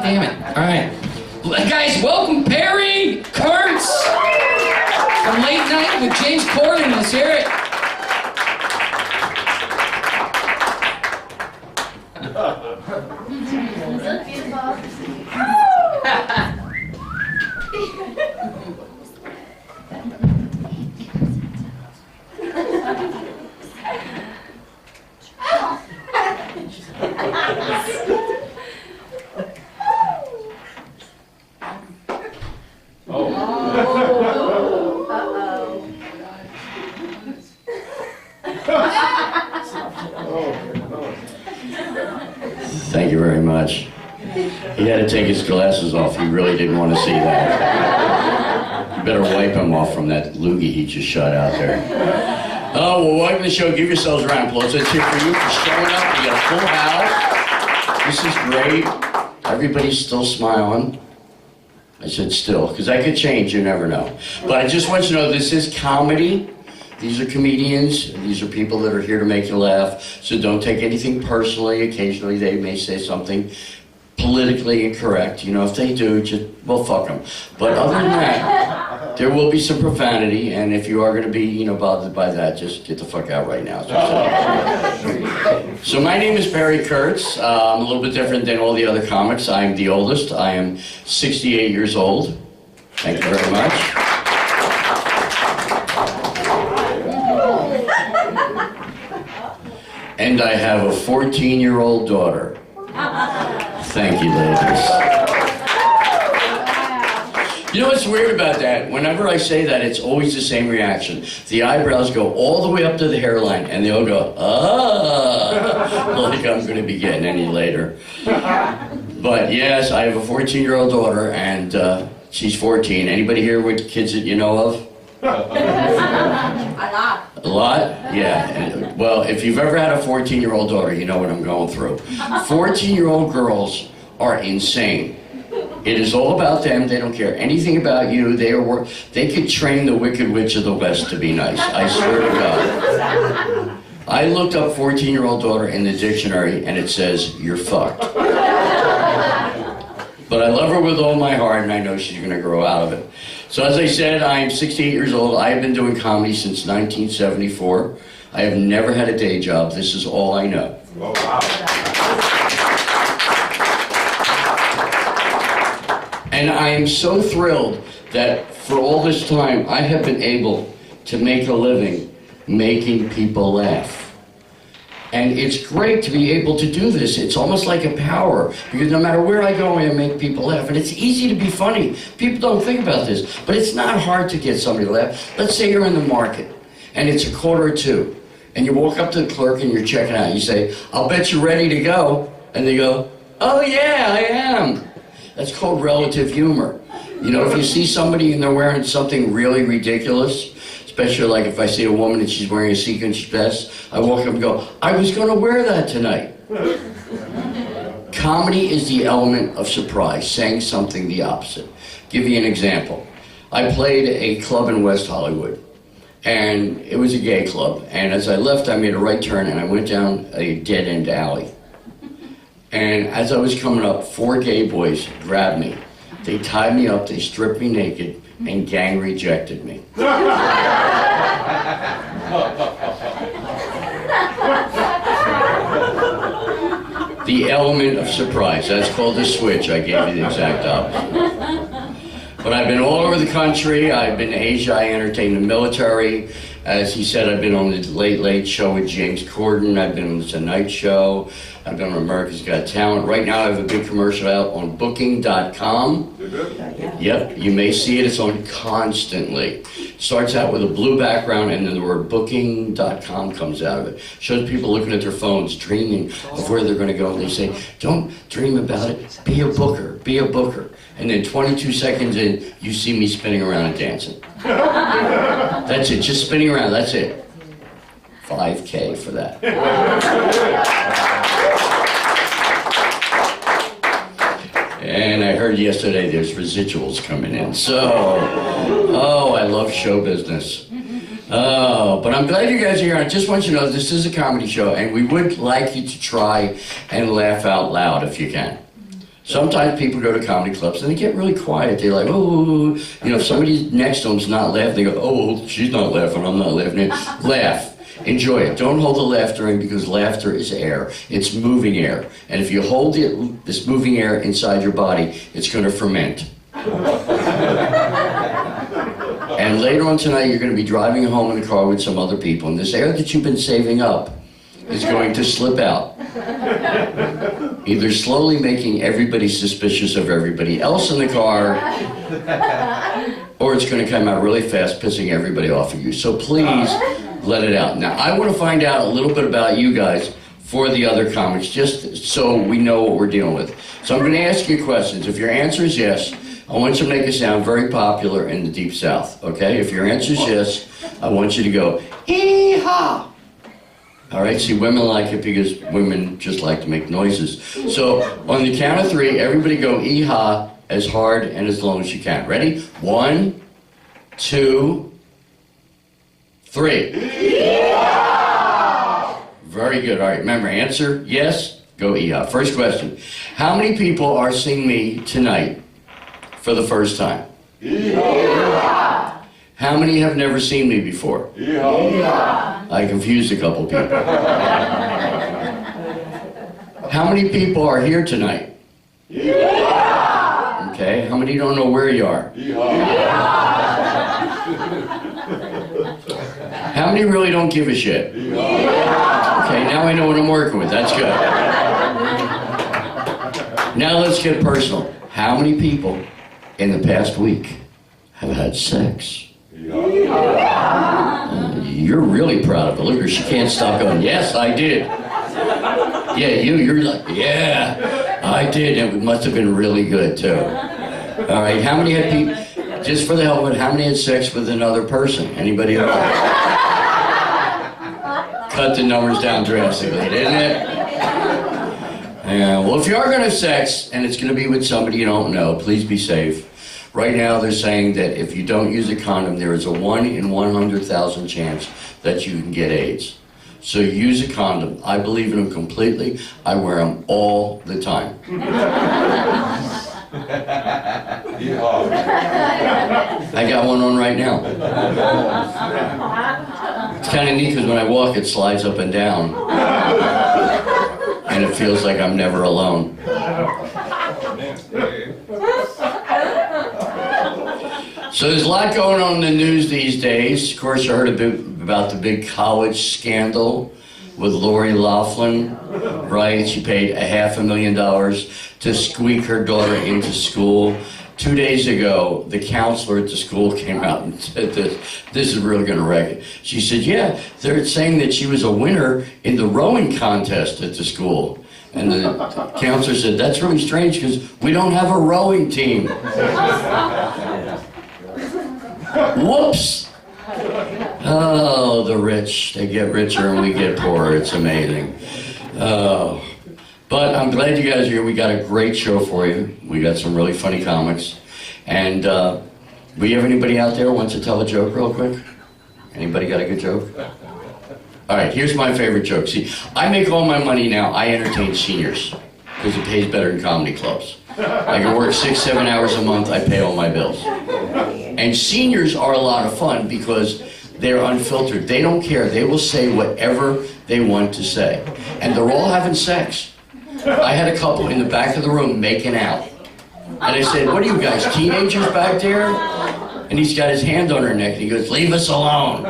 Damn it. All right. Guys, welcome Perry Kurtz from Late Night with James Corden. Let's hear it. Thank you very much. He had to take his glasses off. He really didn't want to see that. You better wipe him off from that loogie he just shot out there. Oh, well, welcome to the show. Give yourselves a round of applause. Let's hear for you for showing up. You got a full house. This is great. Everybody's still smiling. I said still, because I could change. You never know. But I just want you to know this is comedy. These are comedians. These are people that are here to make you laugh. So don't take anything personally. Occasionally they may say something politically incorrect. You know, if they do, just, well, fuck them. But other than that, there will be some profanity. And if you are going to be, you know, bothered by that, just get the fuck out right now. So my name is Perry Kurtz. I'm a little bit different than all the other comics. I'm the oldest. I am 68 years old. Thank you very much. And I have a 14-year-old daughter. Thank you, ladies. You know what's weird about that? Whenever I say that, it's always the same reaction. The eyebrows go all the way up to the hairline, and they all go, ah, like I'm going to be getting any later. But yes, I have a 14-year-old daughter, and she's 14. Anybody here with kids that you know of? A lot. A lot? Yeah. Well, if you've ever had a 14-year-old daughter, you know what I'm going through. 14-year-old girls are insane. It is all about them. They don't care anything about you. They could train the Wicked Witch of the West to be nice. I swear to God. I looked up 14-year-old daughter in the dictionary, and it says, you're fucked. But I love her with all my heart, and I know she's going to grow out of it. So as I said, I'm 68 years old. I have been doing comedy since 1974. I have never had a day job. This is all I know. Oh, wow. And I am so thrilled that for all this time, I have been able to make a living making people laugh. And it's great to be able to do this. It's almost like a power, because no matter where I go, I make people laugh. And it's easy to be funny. People don't think about this, but it's not hard to get somebody to laugh. Let's say you're in the market, and it's 1:45, and you walk up to the clerk and you're checking out. You say, I'll bet you're ready to go. And they go, oh yeah, I am. That's called relative humor. You know, if you see somebody and they're wearing something really ridiculous, especially like if I see a woman and she's wearing a sequin vest, I walk up and go, I was going to wear that tonight. Comedy is the element of surprise, saying something the opposite. Give you an example. I played a club in West Hollywood, and it was a gay club. And as I left, I made a right turn and I went down a dead-end alley. And as I was coming up, 4 gay boys grabbed me. They tied me up, they stripped me naked, and gang rejected me. The element of surprise. That's called a switch. I gave you the exact opposite. But I've been all over the country. I've been to Asia. I entertained the military. As he said, I've been on the Late Late Show with James Corden. I've been on the Tonight Show. I've been on America's Got Talent. Right now I have a big commercial out on Booking.com. Yep, you may see it. It's on constantly. It starts out with a blue background, and then the word Booking.com comes out of it. Shows people looking at their phones, dreaming of where they're going to go. And they say, don't dream about it. Be a booker. Be a booker. And then 22 seconds in, you see me spinning around and dancing. That's it. Just spinning around. That's it. $5K for that. And I heard yesterday there's residuals coming in. So, oh, I love show business. Oh, but I'm glad you guys are here. I just want you to know this is a comedy show, and we would like you to try and laugh out loud if you can. Sometimes people go to comedy clubs and they get really quiet. They're like, oh, if somebody next to them's not laughing, they go, oh, she's not laughing, I'm not laughing. Laugh. Enjoy it. Don't hold the laughter in, because laughter is air. It's moving air. And if you hold this moving air inside your body, it's going to ferment. And later on tonight, you're going to be driving home in the car with some other people, and this air that you've been saving up is going to slip out. Either slowly making everybody suspicious of everybody else in the car, or it's going to come out really fast, pissing everybody off of you. So please, let it out. Now, I want to find out a little bit about you guys for the other comics, just so we know what we're dealing with. So I'm going to ask you questions. If your answer is yes, I want you to make it sound very popular in the Deep South, okay? If your answer is yes, I want you to go, ee-haw! All right, see, women like it because women just like to make noises. So on the count of 3, everybody go ee-haw as hard and as long as you can. Ready? 1, 2, 3. Very good. All right, remember, answer yes, go ee-haw. First question. How many people are seeing me tonight for the first time? Yeehaw! How many have never seen me before? Yeehaw! I confused a couple people. How many people are here tonight? Yeehaw! Okay, how many don't know where you are? Yeehaw! How many really don't give a shit? Yeehaw! Okay, now I know what I'm working with. That's good. Now let's get personal. How many people in the past week have had sex? You're really proud of her. Look at her, she can't stop going, yes, I did. Yeah, you're like, yeah, I did. It must have been really good, too. All right, how many had people, just for the hell of it, how many had sex with another person? Anybody else? Cut the numbers down drastically, didn't it? Yeah, well, if you are going to have sex, and it's going to be with somebody you don't know, please be safe. Right now, they're saying that if you don't use a condom, there is a 1 in 100,000 chance that you can get AIDS. So use a condom. I believe in them completely. I wear them all the time. I got one on right now. It's kind of neat because when I walk, it slides up and down. And it feels like I'm never alone. So there's a lot going on in the news these days. Of course, you heard a bit about the big college scandal with Lori Loughlin, right? She paid $500,000 to squeak her daughter into school. 2 days ago, the counselor at the school came out and said this is really going to wreck it. She said, yeah, they're saying that she was a winner in the rowing contest at the school. And the counselor said, that's really strange because we don't have a rowing team. Whoops! Oh, the rich, they get richer and we get poorer. It's amazing. Oh. But I'm glad you guys are here. We got a great show for you. We got some really funny comics. And we have anybody out there who wants to tell a joke real quick? Anybody got a good joke? All right, here's my favorite joke. See, I make all my money now. I entertain seniors because it pays better than comedy clubs. I can work 6-7 hours a month. I pay all my bills. And seniors are a lot of fun because they're unfiltered. They don't care. They will say whatever they want to say. And they're all having sex. I had a couple in the back of the room making out. And I said, what are you guys, teenagers back there? And he's got his hand on her neck and he goes, leave us alone.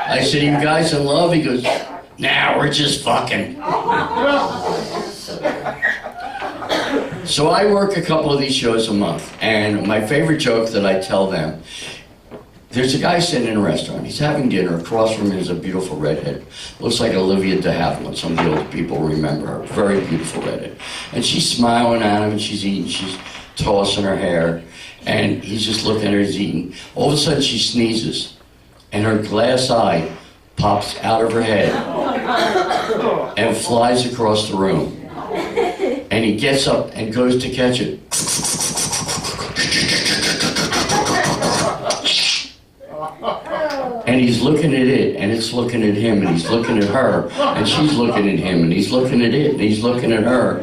I said, are you guys in love? He goes, nah, we're just fucking. So I work a couple of these shows a month, and my favorite joke that I tell them, there's a guy sitting in a restaurant, he's having dinner, across from him is a beautiful redhead. Looks like Olivia de Havilland, some of the older people remember her, very beautiful redhead. And she's smiling at him, and she's eating, she's tossing her hair, and he's just looking at her, he's eating. All of a sudden she sneezes, and her glass eye pops out of her head and flies across the room. And he gets up and goes to catch it. And he's looking at it, and it's starts looking at him, and he's looking at her, and she's looking at him, and he's looking at it, and he's looking at her,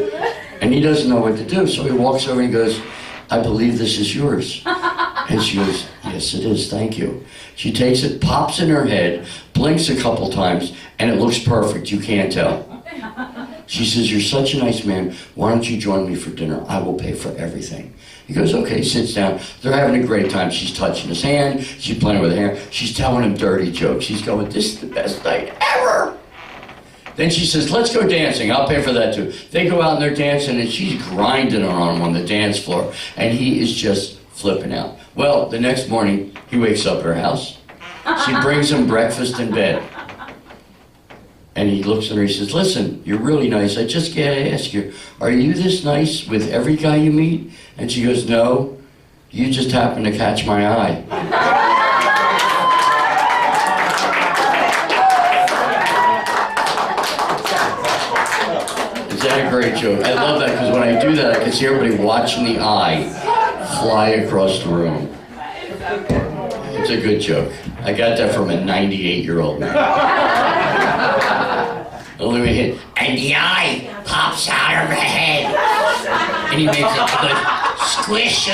and he doesn't know what to do. So he walks over and he goes, I believe this is yours. And she goes, yes, it is, thank you. She takes it, pops in her head, blinks a couple times, and it looks perfect, you can't tell. She says, you're such a nice man, why don't you join me for dinner? I will pay for everything. He goes, okay, sits down. They're having a great time. She's touching his hand, she's playing with her hair, she's telling him dirty jokes. He's going, this is the best night ever. Then she says, let's go dancing, I'll pay for that too. They go out and they're dancing, and she's grinding on him on the dance floor, and he is just flipping out. Well, the next morning, he wakes up at her house. She brings him breakfast in bed. And he looks at her, he says, listen, you're really nice. I just gotta ask you, are you this nice with every guy you meet? And she goes, no, you just happen to catch my eye. Is that a great joke? I love that, because when I do that, I can see everybody watching the eye fly across the room. It's a good joke. I got that from a 98-year-old man. Only way hit, and the eye pops out of her head, and he makes a good squish.